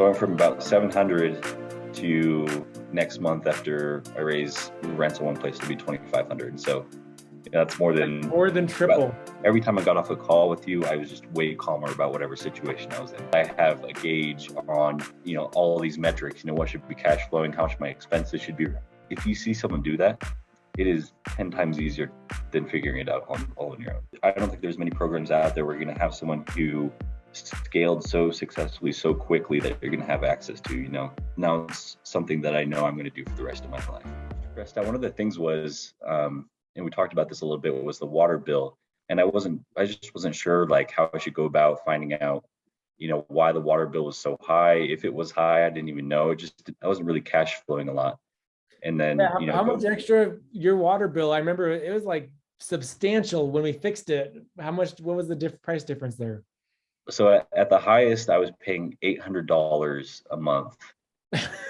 So I'm from about 700 to next month after I raise rents in one place to be 2,500. So that's more More than triple. every time I got off a call with you, I was just way calmer about whatever situation I was in. I have a gauge on, all these metrics, what should be cash flowing, how much my expenses should be. If you see someone do that, it is 10 times easier than figuring it out all on your own. I don't think there's many programs out there where you're going to have someone who scaled so successfully, so quickly that you're going to have access to, Now it's something that I know I'm going to do for the rest of my life. One of the things was, and we talked about this a little bit, was the water bill. And I just wasn't sure like how I should go about finding out, why the water bill was so high. If it was high, I didn't even know. I wasn't really cash flowing a lot. And then, Yeah, how much extra your water bill? I remember it was like substantial when we fixed it. What was the price difference there? So at the highest, I was paying $800 a month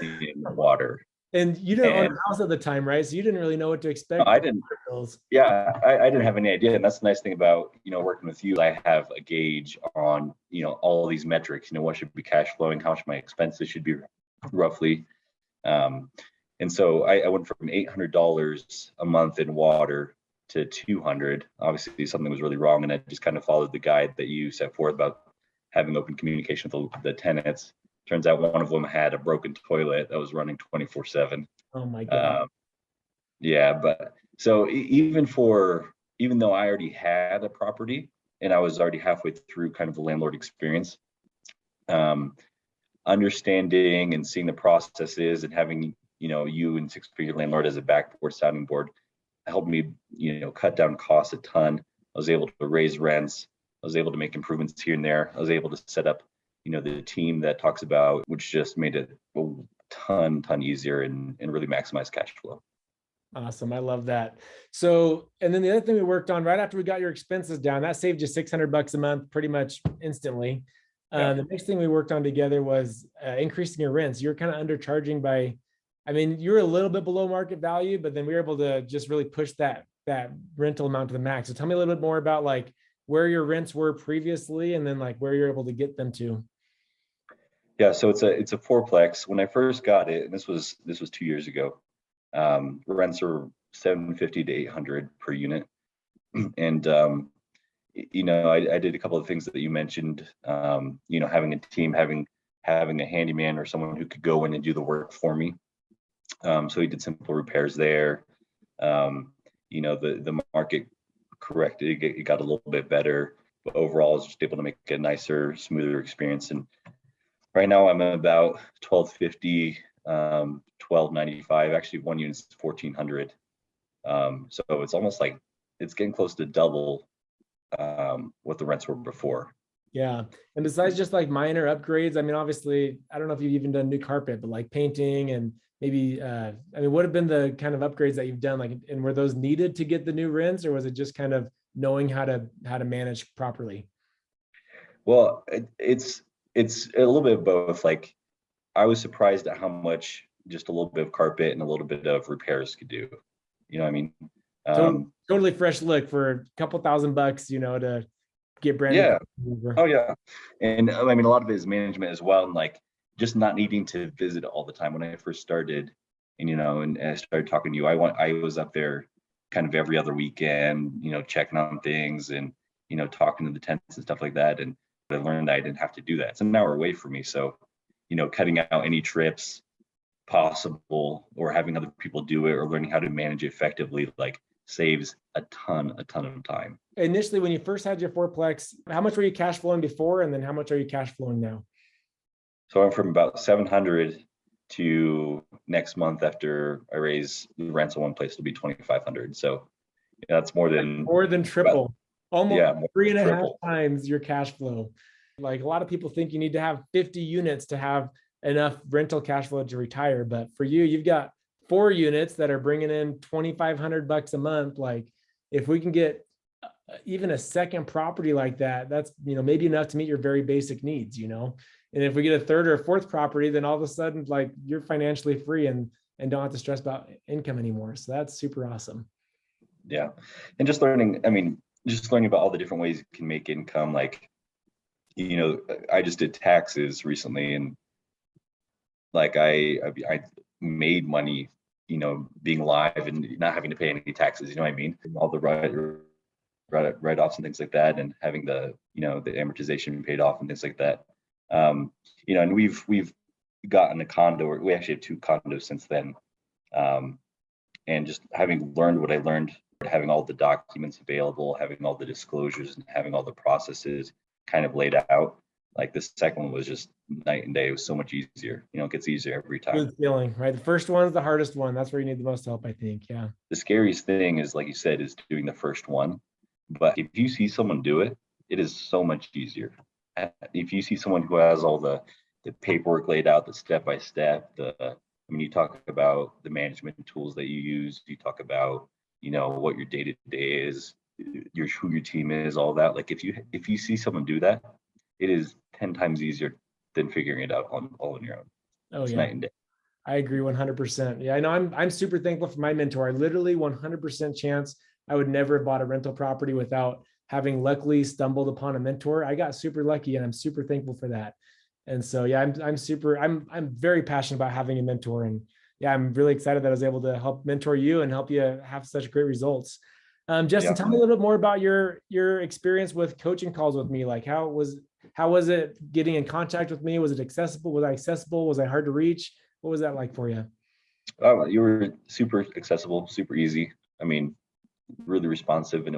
in water. And you didn't own a house at the time, right? So you didn't really know what to expect. No, I didn't. Yeah, I didn't have any idea. And that's the nice thing about, working with you. I have a gauge on, all these metrics, what should be cash flowing, how much my expenses should be roughly. And so I went from $800 a month in water to 200. Obviously something was really wrong. And I just kind of followed the guide that you set forth about having open communication with the tenants. Turns out one of them had a broken toilet that was running 24/7. Oh my God. Yeah, but so even though I already had a property and I was already halfway through kind of the landlord experience, understanding and seeing the processes and having, you and Six Figure Landlord as a backboard sounding board helped me, cut down costs a ton. I was able to raise rents. I was able to make improvements here and there. I was able to set up, the team that talks about, which just made it a ton easier and really maximize cash flow. Awesome. I love that. So, and then the other thing we worked on right after we got your expenses down, that saved you $600 a month pretty much instantly. Yeah. The next thing we worked on together was increasing your rents. You're kind of undercharging by, you're a little bit below market value, but then we were able to just really push that rental amount to the max. So tell me a little bit more about like where your rents were previously and then like where you're able to get them to. Yeah, so it's a fourplex. When I first got it, and this was 2 years ago, rents are $750 to $800 per unit. And I did a couple of things that you mentioned, having a team, having a handyman or someone who could go in and do the work for me. So he did simple repairs there. The market corrected, it got a little bit better, but overall I was just able to make a nicer, smoother experience. And right now I'm at about $1,250, $1,295. Actually, one unit is $1,400. So it's almost like it's getting close to double what the rents were before. Yeah. And besides just like minor upgrades, obviously, I don't know if you've even done new carpet, but like painting and maybe, what have been the kind of upgrades that you've done? Like, and were those needed to get the new rents, or was it just kind of knowing how to manage properly? Well, it's a little bit of both. Like, I was surprised at how much just a little bit of carpet and a little bit of repairs could do. You know what I mean? Totally fresh look for a couple $1,000, to get brand new. Yeah. Oh yeah. And a lot of it is management as well. And like just not needing to visit all the time. When I first started and I started talking to you, I was up there kind of every other weekend, checking on things and, talking to the tenants and stuff like that. And I learned I didn't have to do that. It's an hour away from me. So, cutting out any trips possible or having other people do it or learning how to manage it effectively, like saves a ton of time. Initially, when you first had your fourplex, how much were you cash flowing before? And then how much are you cash flowing now? So I'm from about 700 to next month after I raise rents in one place to be 2,500. So that's more than triple. Almost 3.5 triple times your cash flow. Like a lot of people think you need to have 50 units to have enough rental cash flow to retire. But for you, you've got 4 units that are bringing in $2,500 a month. Like if we can get even a second property like that, that's, maybe enough to meet your very basic needs, and if we get a third or a fourth property, then all of a sudden, like you're financially free and don't have to stress about income anymore. So that's super awesome. Yeah. And just learning about all the different ways you can make income. Like, I just did taxes recently and Like I made money, being live and not having to pay any taxes. You know what I mean? All the write-offs and things like that, and having the amortization paid off and things like that. And we've gotten a condo, or we actually have 2 condos since then. And just having learned what I learned, having all the documents available, having all the disclosures, and having all the processes kind of laid out. Like the second one was just night and day. It was so much easier. It gets easier every time. Good feeling, right? The first one's the hardest one. That's where you need the most help, I think. Yeah. The scariest thing is, like you said, is doing the first one. But if you see someone do it, it is so much easier. If you see someone who has all the paperwork laid out, the step by step, you talk about the management tools that you use, you talk about, what your day to day is, who your team is, all that. Like if you see someone do that, it is 10 times easier than figuring it out all on your own. Oh, it's yeah. night and day. I agree 100%. Yeah, I know I'm super thankful for my mentor. I literally 100% chance I would never have bought a rental property without having luckily stumbled upon a mentor. I got super lucky and I'm super thankful for that. And so, yeah, I'm very passionate about having a mentor. And yeah, I'm really excited that I was able to help mentor you and help you have such great results. Justin, tell me a little bit more about your experience with coaching calls with me. Like how was it getting in contact with me? Was it accessible? Was I accessible? Was I hard to reach? What was that like for you? Oh, you were super accessible, super easy. Really responsive, and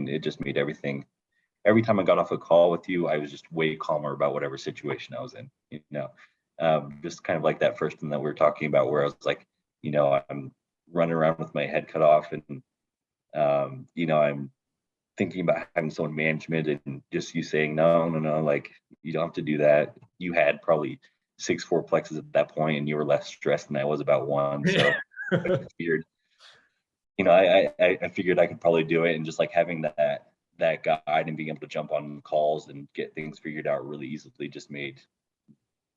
it just made everything. Every time I got off a call with you, I was just way calmer about whatever situation I was in. Just kind of like that first one that we were talking about, where I was like, I'm running around with my head cut off, and I'm thinking about having someone management, and just you saying no, like you don't have to do that. You had probably 6 fourplexes at that point, and you were less stressed than I was about one. So I figured, I figured I could probably do it, and just like having that guide and being able to jump on calls and get things figured out really easily just made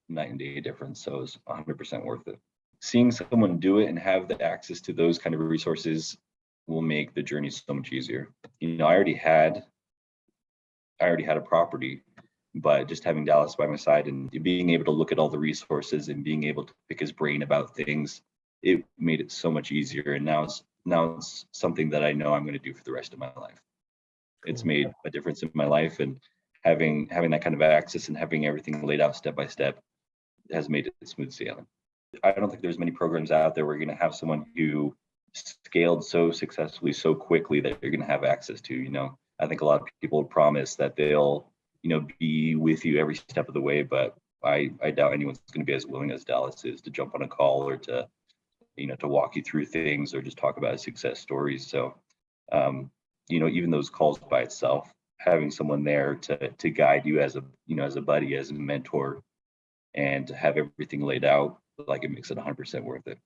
night and day difference. So it was 100% worth it. Seeing someone do it and have the access to those kind of resources will make the journey so much easier. I already had a property, but just having Dallas by my side and being able to look at all the resources and being able to pick his brain about things, it made it so much easier. And now it's something that I know I'm going to do for the rest of my life. It's made a difference in my life, and having that kind of access and having everything laid out step by step has made it smooth sailing. I don't think there's many programs out there where you're going to have someone who scaled so successfully so quickly that you're going to have access to. I think a lot of people promise that they'll be with you every step of the way, but I doubt anyone's going to be as willing as Dallas is to jump on a call, or to walk you through things, or just talk about success stories. So even those calls by itself, having someone there to guide you as a buddy, as a mentor, and to have everything laid out, like, it makes it 100% worth it.